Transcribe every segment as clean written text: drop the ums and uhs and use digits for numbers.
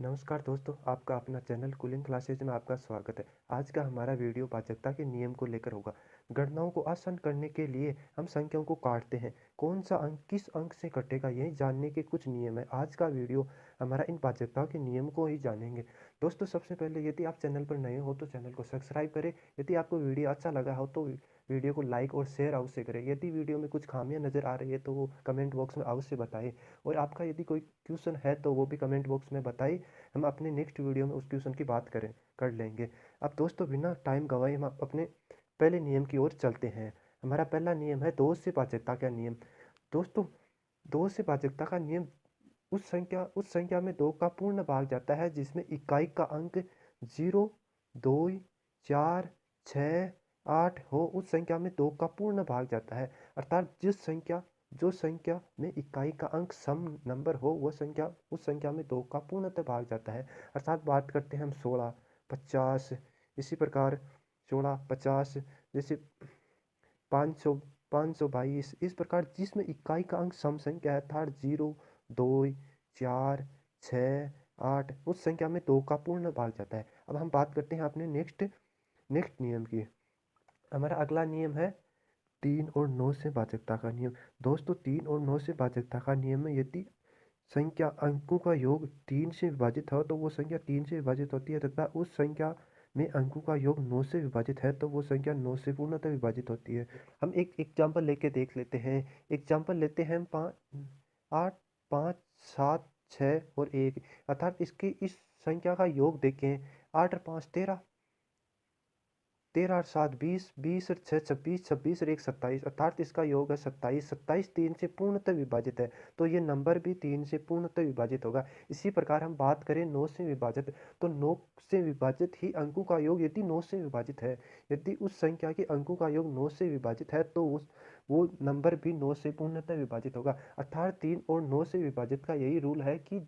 नमस्कार दोस्तों, आपका अपना चैनल कूलिंग क्लासेज में आपका स्वागत है। आज का हमारा वीडियो भाज्यता के नियम को लेकर होगा। गणनाओं को आसान करने के लिए हम संख्याओं को काटते हैं। कौन सा अंक किस अंक से कटेगा, यही जानने के कुछ नियम है। आज का वीडियो हमारा इन भाज्यताओं के नियम को ही जानेंगे। दोस्तों, सबसे पहले यदि आप चैनल पर नए हो तो चैनल को सब्सक्राइब करें। यदि आपको वीडियो अच्छा लगा हो तो वीडियो को लाइक और शेयर अवश्य करें। यदि वीडियो में कुछ खामियां नज़र आ रही है तो वो कमेंट बॉक्स में अवश्य बताएं। और आपका यदि कोई क्वेश्चन है तो वो भी कमेंट बॉक्स में बताएं। हम अपने नेक्स्ट वीडियो में उस क्वेश्चन की बात कर लेंगे। अब दोस्तों, बिना टाइम गवाए हम अपने पहले नियम की ओर चलते हैं। हमारा पहला नियम है दो से भाज्यता का नियम। दोस्तों, दो से भाज्यता का नियम उस संख्या में दो का पूर्ण भाग जाता है जिसमें इकाई का अंक 0, 2, 4, 6, 8 हो। उस संख्या में दो का पूर्ण भाग जाता है। अर्थात जो संख्या में इकाई का अंक सम नंबर हो वो संख्या उस संख्या में दो का पूर्णतः भाग जाता है। अर्थात बात करते हैं हम 16, 50, इसी प्रकार 16, 50, जैसे 500, 522, इस प्रकार जिसमें इकाई का अंक सम संख्या है अर्थात 0, 2, 4, 6, 8, उस संख्या में दो का पूर्ण भाग जाता है। अब हम बात करते हैं अपने नेक्स्ट नेक्स्ट नियम की। हमारा अगला नियम है 3 और 9 से भाजकता का नियम। दोस्तों, 3 और 9 से भाजकता का नियम में यदि संख्या अंकों का योग 3 से विभाजित हो तो वो संख्या 3 से विभाजित होती है, तथा उस संख्या में अंकों का योग 9 से विभाजित है तो वो संख्या 9 से पूर्णतः विभाजित होती है। हम एक एग्जाम्पल लेके देख लेते हैं। एग्जाम्पल लेते हैं हम 8, 5, 7, 6 और 1। अर्थात इसकी इस संख्या का योग देखें। 8 और 5 13, 13 और 7 20, 20 और 6 26, 26 और 1 27। अर्थात इसका योग है 27। 27 3 से पूर्णतः विभाजित है तो ये नंबर भी 3 से पूर्णतः विभाजित होगा। इसी प्रकार हम बात करें 9 से विभाजित, तो 9 से विभाजित ही अंकों का योग यदि 9 से विभाजित है, यदि उस संख्या के अंकों का योग 9 से विभाजित है तो वो नंबर भी 9 से पूर्णतः विभाजित होगा। अर्थात 3 और 9 से विभाजित का यही रूल है कि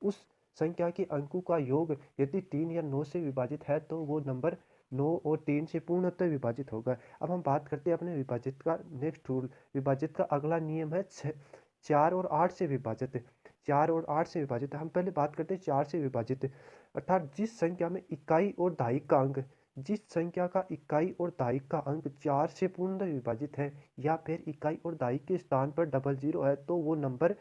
उस संख्या के अंकों का योग यदि 3 या 9 से विभाजित है तो वो नंबर 9 और 3 से पूर्णतः विभाजित होगा। अब हम बात करते हैं अपने विभाजित का नेक्स्ट रूल। विभाजित का अगला नियम है 4 और 8 से विभाजित। 4 और 8 से विभाजित हम पहले बात करते हैं 4 से विभाजित। अर्थात जिस संख्या का इकाई और दहाई का अंक 4 से पूर्ण विभाजित है या फिर इकाई और दहाई के स्थान पर डबल जीरो है तो वो नंबर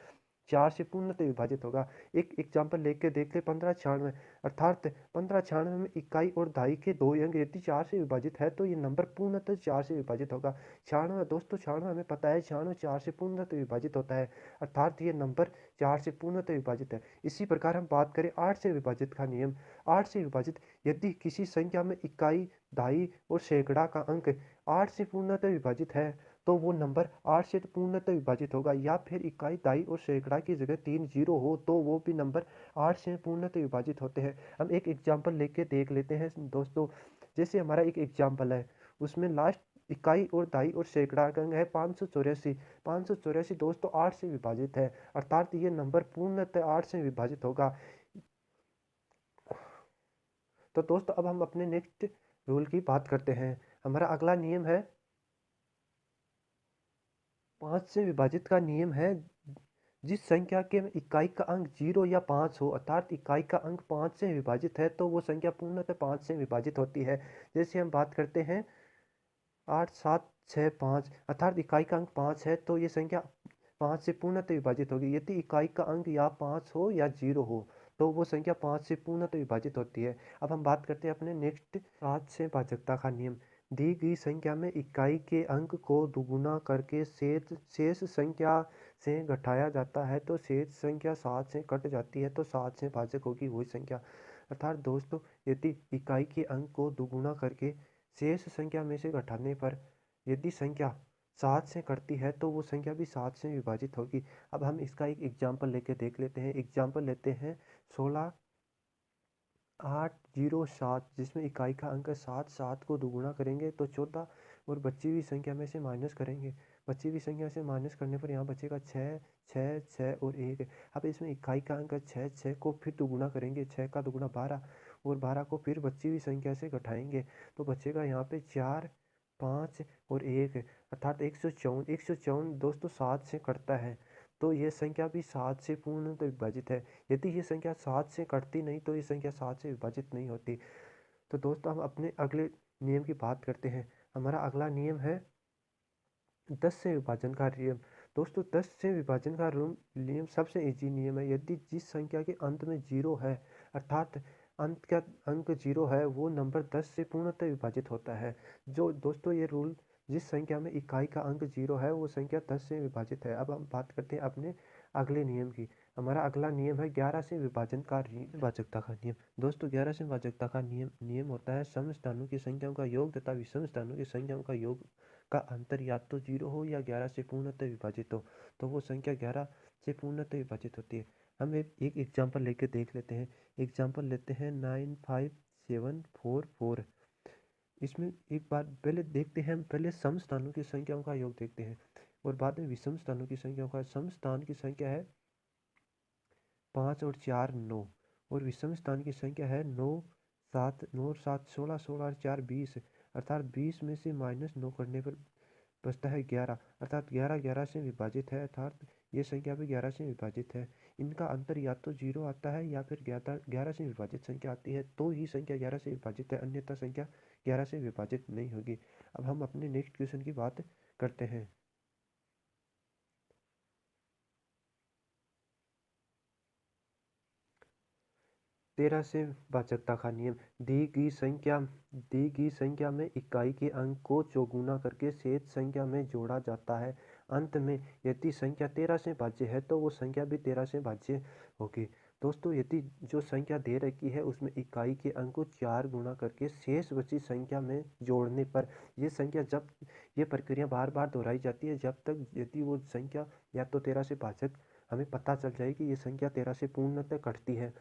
4 से पूर्णतः विभाजित होगा। एक एग्जाम्पल लेके देख ले 1596। अर्थात 1596 में इकाई और दहाई के दो अंक यदि 4 से विभाजित है तो ये नंबर पूर्णतः 4 से विभाजित होगा। 96 दोस्तों, 96 हमें पता है 96 4 से पूर्णतः विभाजित होता है। अर्थात ये नंबर 4 से पूर्णतः विभाजित है। इसी प्रकार हम बात करें 8 से विभाजित का नियम। 8 से विभाजित यदि किसी संख्या में इकाई, दहाई और सैकड़ा का अंक 8 से पूर्णतः विभाजित है तो वो नंबर 8 से पूर्णतः विभाजित होगा। या फिर इकाई, दहाई और सैकड़ा की जगह 3 जीरो हो तो वो भी नंबर 8 से पूर्णतः विभाजित होते हैं। हम एक एग्जाम्पल लेके देख लेते हैं दोस्तों। जैसे हमारा एक एग्जाम्पल है, उसमें लास्ट इकाई और दहाई और सैकड़ा का अंक है 584। 584 दोस्तों 8 से विभाजित है। अर्थात ये नंबर पूर्णतः 8 से विभाजित होगा। तो दोस्तों, अब हम अपने नेक्स्ट रूल की बात करते हैं। हमारा अगला नियम है 5 से विभाजित का नियम है। जिस संख्या के इकाई का अंक 0 या 5 हो, अर्थात इकाई का अंक 5 से विभाजित है तो वो संख्या पूर्णतः 5 से विभाजित होती है। जैसे हम बात करते हैं 8, 7, 6, 5। अर्थात इकाई का अंक 5 है तो ये संख्या 5 से पूर्णतः विभाजित होगी। यदि इकाई का अंक या 5 हो या 0 हो तो वो संख्या 5 से पूर्णतः विभाजित होती है। अब हम बात करते हैं अपने नेक्स्ट 7 से भाजकता का नियम। दी गई संख्या में इकाई के अंक को दुगुना करके शेष संख्या से घटाया जाता है तो शेष संख्या 7 से कट जाती है तो 7 से भाजक होगी वही संख्या। अर्थात दोस्तों, यदि इकाई के अंक को दुगुना करके शेष संख्या में से घटाने पर यदि संख्या 7 से कटती है तो वो संख्या भी 7 से विभाजित होगी। अब हम इसका एक एग्जाम्पल लेके देख लेते हैं। एग्जाम्पल लेते हैं 16, 8, 0, 7, जिसमें इकाई का अंक 7। 7 को दुगुना करेंगे तो 14 और बची हुई संख्या में से माइनस करेंगे। बची हुई संख्या से माइनस करने पर यहाँ बचेगा 6, 6, 6 और 1। अब इसमें इकाई का अंक 6, 6 को फिर दुगुना करेंगे। 6 का दुगुना 12 और 12 को फिर बची हुई संख्या से घटाएंगे तो बचेगा यहाँ पे 4, 5 और 1। अर्थात 154। 154 दोस्तों 7 से कटता है तो ये संख्या भी 7 से पूर्णतः विभाजित है। यदि ये संख्या 7 से कटती नहीं तो ये संख्या 7 से विभाजित नहीं होती। तो दोस्तों हम अपने अगले नियम की बात करते हैं। हमारा अगला नियम है 10 से विभाजन का नियम। दोस्तों 10 से विभाजन का नियम सबसे इजी नियम है। यदि जिस संख्या के अंत में 0 है, अर्थात अंत का अंक 0 है, वो नंबर 10 से पूर्णतः विभाजित होता है। जो दोस्तों ये रूल, जिस संख्या में इकाई का अंक 0 है वो संख्या 10 से विभाजित है। अब हम बात करते हैं अपने अगले नियम की। हमारा अगला नियम है 11 से विभाजकता का नियम। दोस्तों 11 से विभाजकता का नियम होता है सम स्थानों की संख्याओं का योग तथा विषम स्थानों की संख्याओं का योग का अंतर या तो 0 हो या 11 से पूर्णतः विभाजित हो, तो वो संख्या 11 से पूर्णतः विभाजित होती है। हम एक एग्जाम्पल लेके देख लेते हैं। एग्जाम्पल लेते हैं 95744। इसमें एक बार पहले देखते हैं, हम पहले सम स्थानों की संख्याओं का योग देखते हैं और बाद में विषम स्थानों की संख्याओं का। सम स्थान की संख्या है 5 और 4 9, और विषम स्थान की संख्या है 9 7 16 16 और 4 20, अर्थात 20 में से -9 करने पर बचता है 11, अर्थात 11 11 से विभाजित है, अर्थात ये संख्या भी 11 से विभाजित है। इनका अंतर या तो 0 आता है या फिर 11 से विभाजित संख्या आती है, तो ही संख्या 11 से विभाजित है, अन्यथा संख्या 11 से विभाजित नहीं होगी। अब हम अपने नेक्स्ट क्वेश्चन की बात करते हैं। 13 से वाचकता का नियम। दी गई संख्या में इकाई के अंक को चौगुना करके शेष संख्या में जोड़ा जाता है। अंत में यदि संख्या 13 से भाज्य है तो वो संख्या भी 13 से भाज्य होगी। दोस्तों यदि जो संख्या दे रखी है उसमें इकाई के अंक को 4 गुना करके शेष बची संख्या में जोड़ने पर ये संख्या, जब ये प्रक्रिया बार बार दोहराई जाती है जब तक यदि वो संख्या या तो 13 से भाजक, हमें पता चल जाए कि ये संख्या 13 से पूर्णतः कटती है।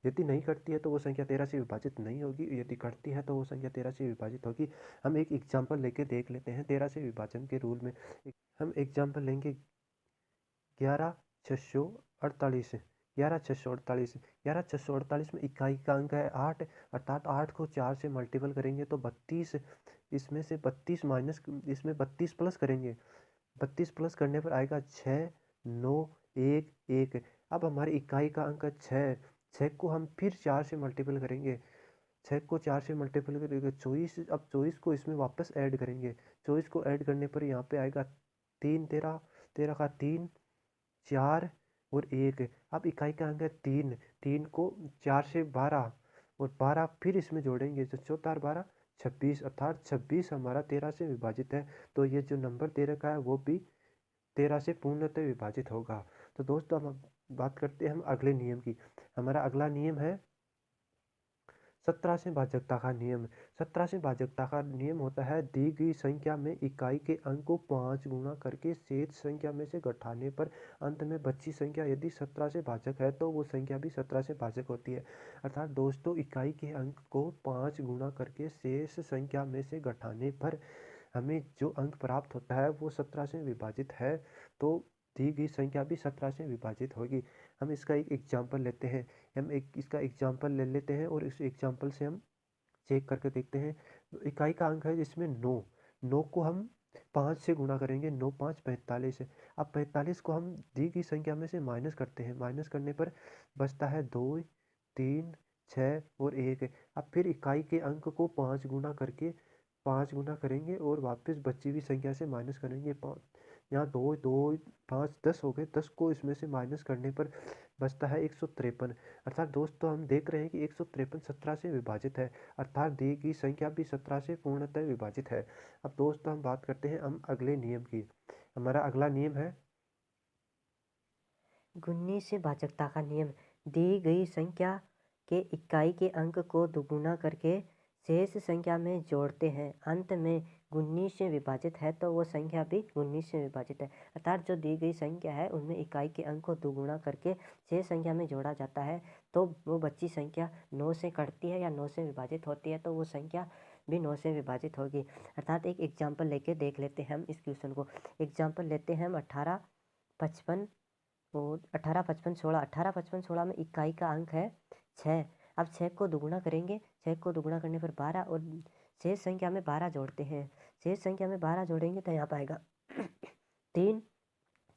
यदि नहीं कटती है तो वो संख्या 13 से विभाजित नहीं होगी, यदि कटती है तो वो संख्या 13 से विभाजित होगी। हम एक एग्जाम्पल लेके देख लेते हैं 13 से विभाजन के रूल में। हम एग्जाम्पल लेंगे 11,648। 11,648 में इकाई का अंक है 8, अर्थात 8 को 4 से मल्टीपल करेंगे तो 32, इसमें से 32 माइनस, इसमें 32 प्लस करेंगे, 32 प्लस करने पर आएगा 6 9 1 1। अब हमारी इकाई का अंक 6, 6 को हम फिर 4 से मल्टीपल करेंगे, 6 को 4 से मल्टीपल करेंगे 24। अब 24 को इसमें वापस ऐड करेंगे, 24 को ऐड करने पर यहाँ पे आएगा 3 13, 13 का 3 4 और 1। अब इकाई का अंक है 3, 3 को 4 से 12 और 12 फिर इसमें जोड़ेंगे तो 4 और 12 26, अर्थात 26 हमारा 13 से विभाजित है। तो ये जो नंबर दे रखा है वो भी 13 से पूर्णतः विभाजित होगा। तो दोस्तों हम बात करते हैं हम अगले नियम की। हमारा अगला नियम है 17 से भाजकता का नियम। 17 से भाजकता का नियम होता है दी गई संख्या में इकाई के अंक को 5 गुना करके शेष संख्या में से घटाने पर अंत में बची संख्या यदि 17 से भाजक है तो वो संख्या भी 17 से भाजक होती है। अर्थात दोस्तों इकाई के अंक को 5 गुना करके शेष संख्या में से घटाने पर हमें जो अंक प्राप्त होता है वो 17 से विभाजित है, तो दी गई संख्या भी 17 से विभाजित होगी। हम इसका एक एग्जाम्पल लेते हैं। हम एक इसका एग्जाम्पल ले लेते हैं और इस एग्जाम्पल से हम चेक करके देखते हैं। इकाई का अंक है जिसमें 9, 9 को हम 5 से गुणा करेंगे, 9 5 45 है। अब 45 को हम दी गई संख्या में से माइनस करते हैं, माइनस करने पर बचता है 2 3 6 और 1। अब फिर इकाई के अंक को 5 गुना करके 5 गुना करेंगे और वापस बची हुई संख्या से माइनस करेंगे। यहाँ 2 2 5 10 हो गए, 10 को इसमें से माइनस करने पर बचता है 153। अर्थात दोस्तों हम देख रहे हैं कि 153 17 से विभाजित है, अर्थात दी गई संख्या भी 17 से पूर्णतः विभाजित है। अब दोस्तों हम बात करते हैं हम अगले नियम की। हमारा अगला नियम है 19 से भाजकता का नियम। दी गई संख्या के इकाई के अंक को दुगुना करके शेष संख्या में जोड़ते हैं, अंत में 19 से विभाजित है तो वो संख्या भी 19 से विभाजित है। अर्थात जो दी गई संख्या है उनमें इकाई के अंक को दुगुना करके शेष संख्या में जोड़ा जाता है तो वो बची संख्या 9 से कटती है या 9 से विभाजित होती है तो वो संख्या भी 9 से विभाजित होगी। अर्थात एक एग्जाम्पल लेके देख लेते हैं हम इस क्वेश्चन को। एग्जाम्पल लेते हैं हम 18 55 और 18 55 16। 18 55 16 में इकाई का अंक है 6। अब 6 को दुगुना करेंगे, 6 को दुगुना करने पर 12 और शेष संख्या में 12 जोड़ते हैं। शेष संख्या में 12 जोड़ेंगे तो यहाँ पाएगा 3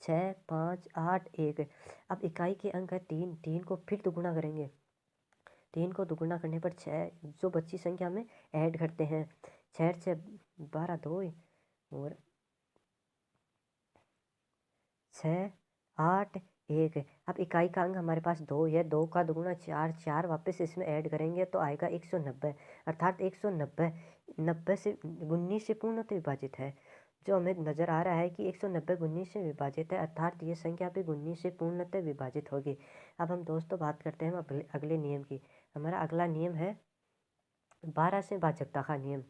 6, 5, 8, 1। अब इकाई के अंक है 3, 3 को फिर दुगुना करेंगे। 3 को दुगुना करने पर 6 जो बची संख्या में ऐड करते हैं। 6 से 12 2 और 6, 8, 1। अब इकाई का अंक हमारे पास 2 है, 2 का दुगुना 4, 4 वापस इसमें ऐड करेंगे तो आएगा 190, अर्थात 190 90 से 19 से पूर्णतः विभाजित है। जो हमें नज़र आ रहा है कि 190 19 से विभाजित है, अर्थात ये संख्या भी 19 से पूर्णतः विभाजित होगी। अब हम दोस्तों बात करते हैं हम अगले नियम की। हमारा अगला नियम है 12 से भाजकता का नियम।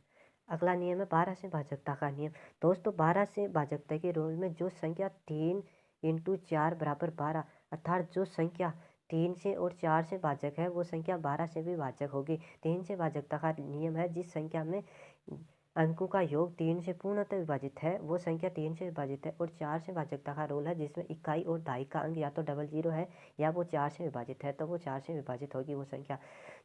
अगला नियम है 12 से भाजकता का नियम। दोस्तों 12 से भाजकता के रोल में जो संख्या 3 इंटू 4 बराबर 12, अर्थात जो संख्या 3 से और 4 से भाजक है वो संख्या 12 से भी भाजक होगी। 3 से भाजकता का नियम है जिस संख्या में अंकों का योग 3 से पूर्णतः विभाजित है वो संख्या 3 से विभाजित है। और 4 से भाजकता का रोल है जिसमें इकाई और दहाई का अंक या तो डबल जीरो है या वो 4 से विभाजित है, तो वो 4 से विभाजित होगी वो संख्या।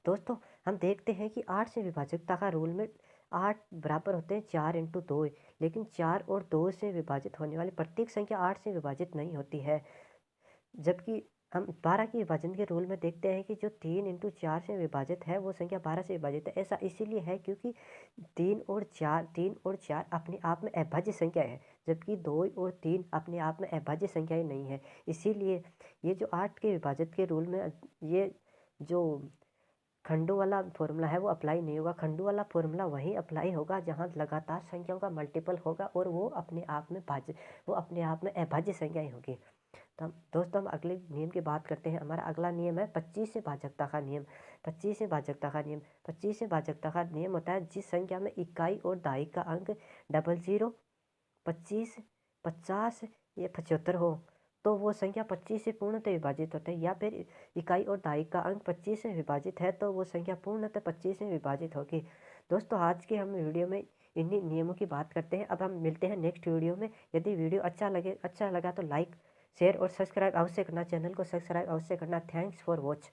दोस्तों हम देखते हैं कि 8 से विभाजकता का रूल में 8 बराबर होते हैं 4 इंटू 2, लेकिन 4 और 2 से विभाजित होने वाली प्रत्येक संख्या 8 से विभाजित नहीं होती है। जबकि हम 12 के विभाजन के रूल में देखते हैं कि जो 3 इंटू 4 से विभाजित है वो संख्या 12 से विभाजित है। ऐसा इसीलिए है क्योंकि 3 और 4 अपने आप में अभाज्य संख्या है, जबकि 2 और 3 अपने आप में अभाज्य संख्याएं नहीं है। इसीलिए ये जो 8 के विभाजित के रूल में ये जो खंडों वाला फॉर्मूला है वो अप्लाई नहीं होगा। खंडों वाला फॉर्मूला वहीं अप्लाई होगा जहां लगातार संख्याओं का मल्टीपल होगा और वो अपने आप में अभाज्य संख्याएं होगी। तो दोस्तों हम अगले नियम की बात करते हैं। हमारा अगला नियम है 25 से भाजकता का नियम। 25 से भाजकता का नियम 25 से भाजकता का नियम होता है जिस संख्या में इकाई और दहाई का अंक 00, 25, 50 या 75 हो तो वो संख्या 25 से पूर्णतः विभाजित होता है। या फिर इकाई और दहाई का अंक 25 से विभाजित है तो वो संख्या पूर्णतः 25 से विभाजित होगी। दोस्तों आज के हम वीडियो में इन्हीं नियमों की बात करते हैं। अब हम मिलते हैं नेक्स्ट वीडियो में। यदि वीडियो अच्छा लगा तो लाइक, शेयर और सब्सक्राइब अवश्य करना, चैनल को सब्सक्राइब अवश्य करना। Thanks for watch.